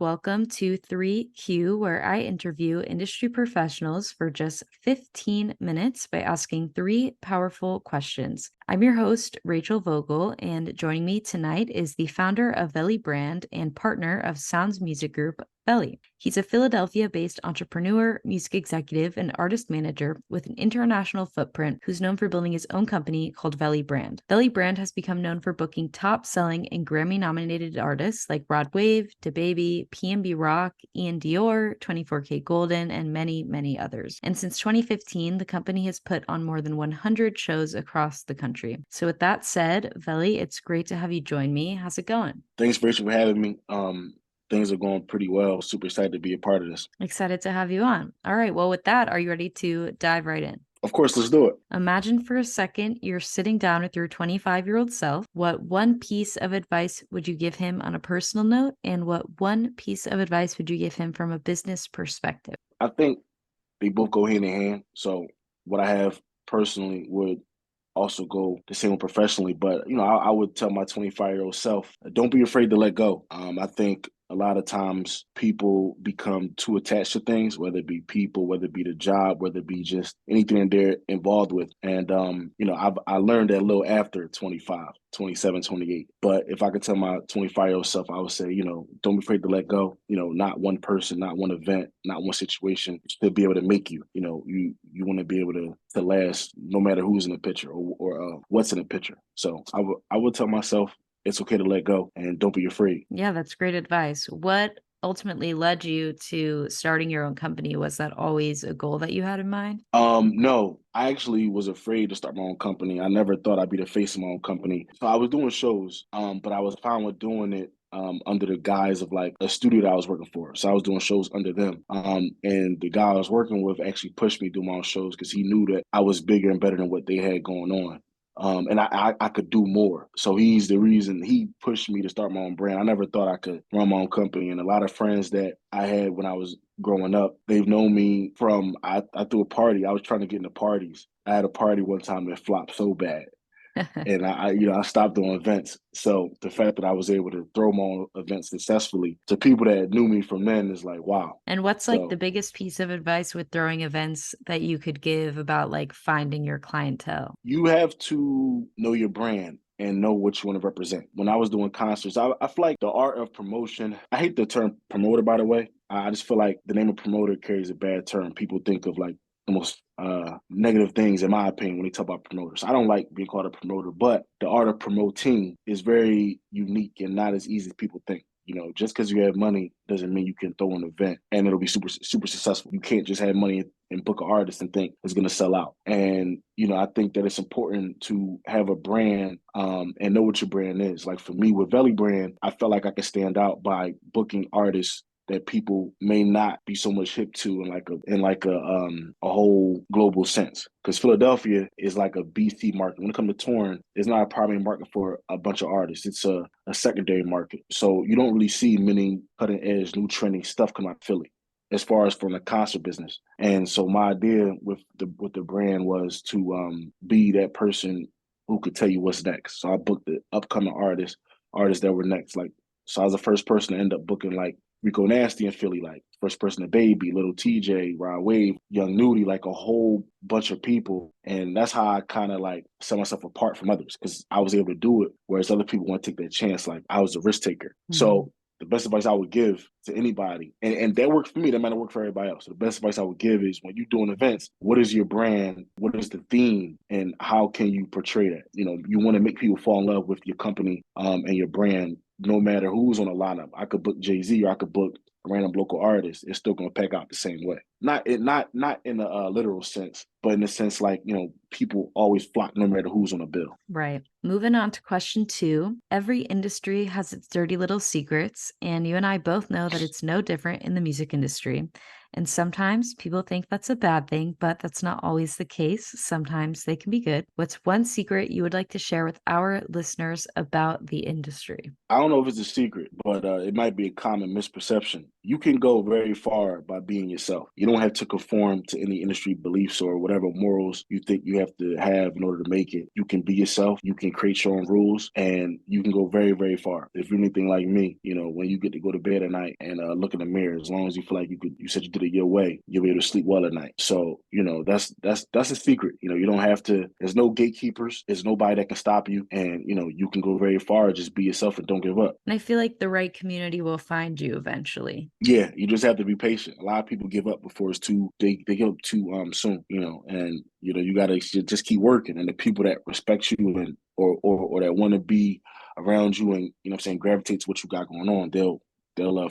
welcome to 3Q, where I interview industry professionals for just 15 minutes by asking three powerful questions. I'm your host, Rachel Vogel, and joining me tonight is the founder of Veli brand and partner of Sounds Music Group, Veli. He's a Philadelphia-based entrepreneur, music executive, and artist manager with an international footprint who's known for building his own company called Veli Brand. Veli Brand has become known for booking top-selling and Grammy-nominated artists like Rod Wave, DaBaby, PNB Rock, Ian Dior, 24kGoldn, and many, many others. And since 2015, the company has put on more than 100 shows across the country. So with that said, Veli, it's great to have you join me. How's it going? Thanks, Rachel, for having me. Things are going pretty well. Super excited to be a part of this. Excited to have you on. All right, well, with that, are you ready to dive right in? Of course, let's do it. Imagine for a second you're sitting down with your 25-year-old self. What one piece of advice would you give him on a personal note? And what one piece of advice would you give him from a business perspective? I think they both go hand in hand. So what I have personally would also go the same professionally. But, I would tell my 25-year-old self, don't be afraid to let go. I think a lot of times people become too attached to things, whether it be people, whether it be the job, whether it be just anything they're involved with. And, I learned that a little after 25, 27, 28. But if I could tell my 25-year-old self, I would say, don't be afraid to let go. Not one person, not one event, not one situation should be able to make you. You want to be able to last no matter who's in the picture or what's in the picture. So I would tell myself, it's okay to let go and don't be afraid. Yeah, that's great advice. What ultimately led you to starting your own company? Was that always a goal that you had in mind? No, I actually was afraid to start my own company. I never thought I'd be the face of my own company. So I was doing shows, but I was fine with doing it under the guise of like a studio that I was working for. So I was doing shows under them. And the guy I was working with actually pushed me to do my own shows because he knew that I was bigger and better than what they had going on. And I could do more. So he's the reason he pushed me to start my own brand. I never thought I could run my own company. And a lot of friends that I had when I was growing up, they've known me from I threw a party. I was trying to get into parties. I had a party one time that flopped so bad. And I stopped doing events. So the fact that I was able to throw my own events successfully to people that knew me from then is like, wow. And what's like the So biggest piece of advice with throwing events that you could give about like finding your clientele? you have to know your brand and know what you want to represent. When I was doing concerts, I feel like the art of promotion, I hate the term promoter, by the way. I just feel like the name of promoter carries a bad term. People think of like the most negative things, in my opinion, when they talk about promoters. I don't like being called a promoter, but the art of promoting is very unique and not as easy as people think. Just because you have money doesn't mean you can throw an event and it'll be super, super successful. You can't just have money and book an artist and think it's going to sell out. And, I think that it's important to have a brand and know what your brand is. Like for me with Veli brand, I felt like I could stand out by booking artists that people may not be so much hip to in a whole global sense. Because Philadelphia is like a BC market. When it comes to touring, it's not a primary market for a bunch of artists. It's a secondary market. So you don't really see many cutting edge, new trending stuff come out of Philly as far as from the concert business. And so my idea with the brand was to be that person who could tell you what's next. So I booked the upcoming artists that were next. Like, so I was the first person to end up booking like Rico Nasty in Philly, like first person to Baby, Little TJ, Rod Wave, Young Nudie, like a whole bunch of people. And that's how I kind of like set myself apart from others because I was able to do it, whereas other people want to take that chance. Like I was a risk taker. Mhm. So the best advice I would give to anybody, and that worked for me, that might not work for everybody else. So the best advice I would give is when you're doing events, what is your brand? What is the theme? And how can you portray that? You want to make people fall in love with your company and your brand, no matter who's on the lineup. I could book Jay-Z or I could book a random local artist. It's still going to pack out the same way. Not in a literal sense, but in the sense like, people always flock no matter who's on the bill. Right. Moving on to question 2. Every industry has its dirty little secrets, and you and I both know that it's no different in the music industry. And sometimes people think that's a bad thing, but that's not always the case. Sometimes they can be good. What's one secret you would like to share with our listeners about the industry? I don't know if it's a secret, but it might be a common misperception. You can go very far by being yourself. You don't have to conform to any industry beliefs or whatever morals you think you have to have in order to make it. You can be yourself. You can create your own rules, and you can go very, very far. If you're anything like me, when you get to go to bed at night and look in the mirror, as long as you feel like you said you did it your way, you'll be able to sleep well at night. So, that's a secret. You don't have to. There's no gatekeepers. There's nobody that can stop you, and you can go very far. Just be yourself and don't give up. And I feel like the right community will find you eventually. Yeah, you just have to be patient. A lot of people give up before it's too they give up too soon, and you gotta just keep working. And the people that respect you and or that want to be around you and what I'm saying, gravitate to what you got going on, they'll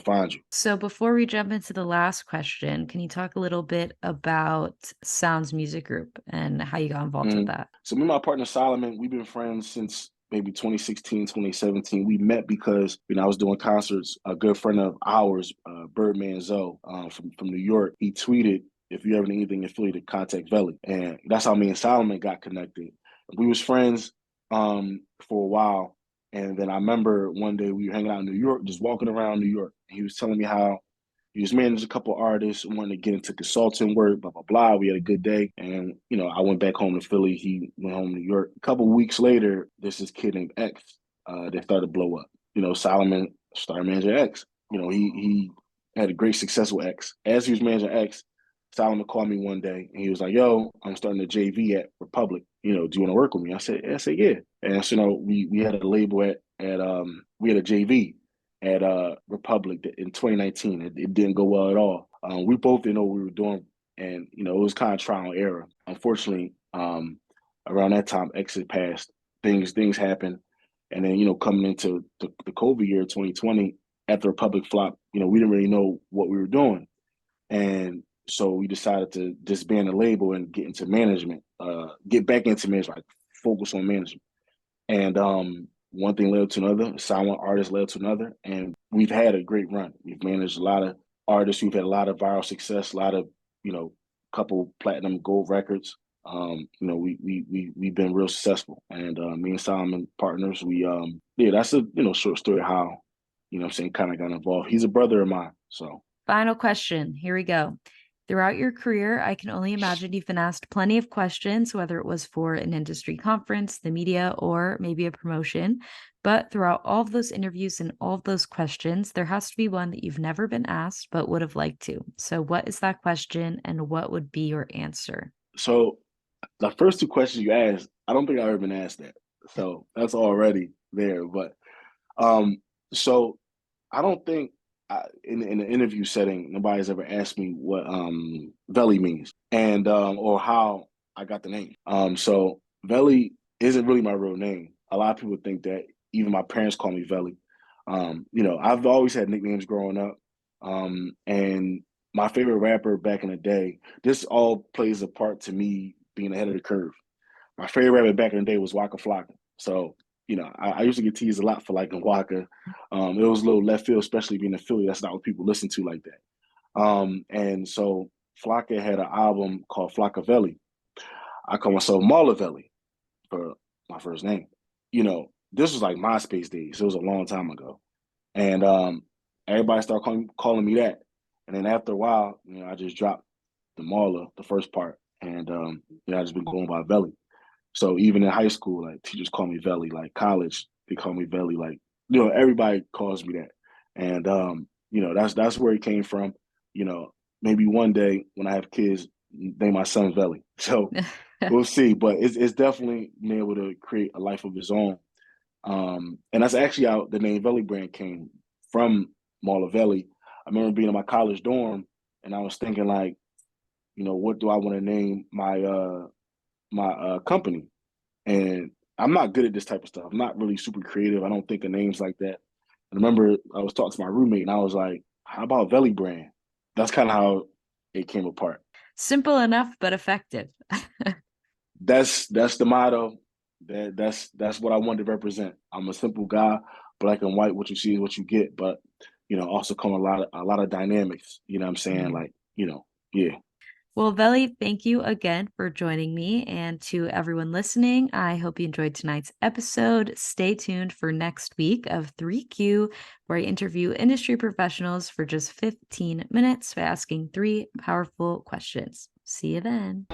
find you. So before we jump into the last question, can you talk a little bit about Sounds Music Group and how you got involved with that? So me and my partner Solomon, we've been friends since maybe 2016, 2017. We met because I was doing concerts. A good friend of ours, Birdman Zoe, from New York, he tweeted, "If you ever need anything in Philly, to contact Veli," and that's how me and Solomon got connected. We was friends for a while, and then I remember one day we were hanging out in New York, just walking around New York. And he was telling me how he was managing a couple artists, wanted to get into consulting work, blah, blah, blah. We had a good day. And, I went back home to Philly. He went home to New York. A couple of weeks later, there's this kid named X that started to blow up. Solomon started managing X. He had a great success with X. As he was managing X, Solomon called me one day and he was like, "Yo, I'm starting a JV at Republic. Do you want to work with me?" I said, "Yeah." And so, we had a label we had a JV at Republic in 2019. It didn't go well at all. We both didn't know what we were doing, and it was kind of trial and error. Unfortunately, around that time, exit passed. Things happened, and then coming into the COVID year, 2020, after Republic flop, we didn't really know what we were doing, and so we decided to disband the label and get into management, get back into management, like focus on management, and one thing led to another, silent artist led to another, and we've had a great run. We've managed a lot of artists. We've had a lot of viral success, a lot of, couple platinum gold records. We've been real successful, and me and Solomon partners. That's a short story how, I'm saying, kind of got involved. He's a brother of mine, so. Final question. Here we go. Throughout your career, I can only imagine you've been asked plenty of questions, whether it was for an industry conference, the media, or maybe a promotion. But throughout all of those interviews and all of those questions, there has to be one that you've never been asked but would have liked to. So, what is that question and what would be your answer? So the first two questions you asked, I don't think I've ever been asked that. So that's already there. But so I don't think in an interview setting, nobody's ever asked me what Veli means and or how I got the name. So Veli isn't really my real name. A lot of people think that. Even my parents call me Veli. I've always had nicknames growing up. And my favorite rapper back in the day, this all plays a part to me being ahead of the curve. My favorite rapper back in the day was Waka Flocka. So, I used to get teased a lot for liking Waka. It was a little left field, especially being in Philly. That's not what people listen to like that. And so Flocka had an album called Flockavelli. I call myself Malavelli for my first name. This was like MySpace days. So it was a long time ago. And everybody started calling me that. And then after a while, I just dropped the Marla, the first part. And I just been going by Veli. So even in high school, like teachers call me Veli, like college, they call me Veli, like, everybody calls me that. And that's where it came from. Maybe one day when I have kids, name my son Veli. So we'll see. But it's definitely been able to create a life of his own. And that's actually how the name Veli brand came from, Marla Veli. I remember being in my college dorm and I was thinking like, what do I want to name my company? And I'm not good at this type of stuff. I'm not really super creative. I don't think of names like that. And I remember I was talking to my roommate and I was like, how about Veli brand? That's kind of how it came apart. Simple enough, but effective. That's the motto. That's what I wanted to represent. I'm a simple guy, black and white. What you see is what you get. But also come a lot of dynamics. You know what I'm saying? Mhm. Like, yeah. Well, Veli, thank you again for joining me. And to everyone listening, I hope you enjoyed tonight's episode. Stay tuned for next week of 3Q, where I interview industry professionals for just 15 minutes by asking 3 powerful questions. See you then.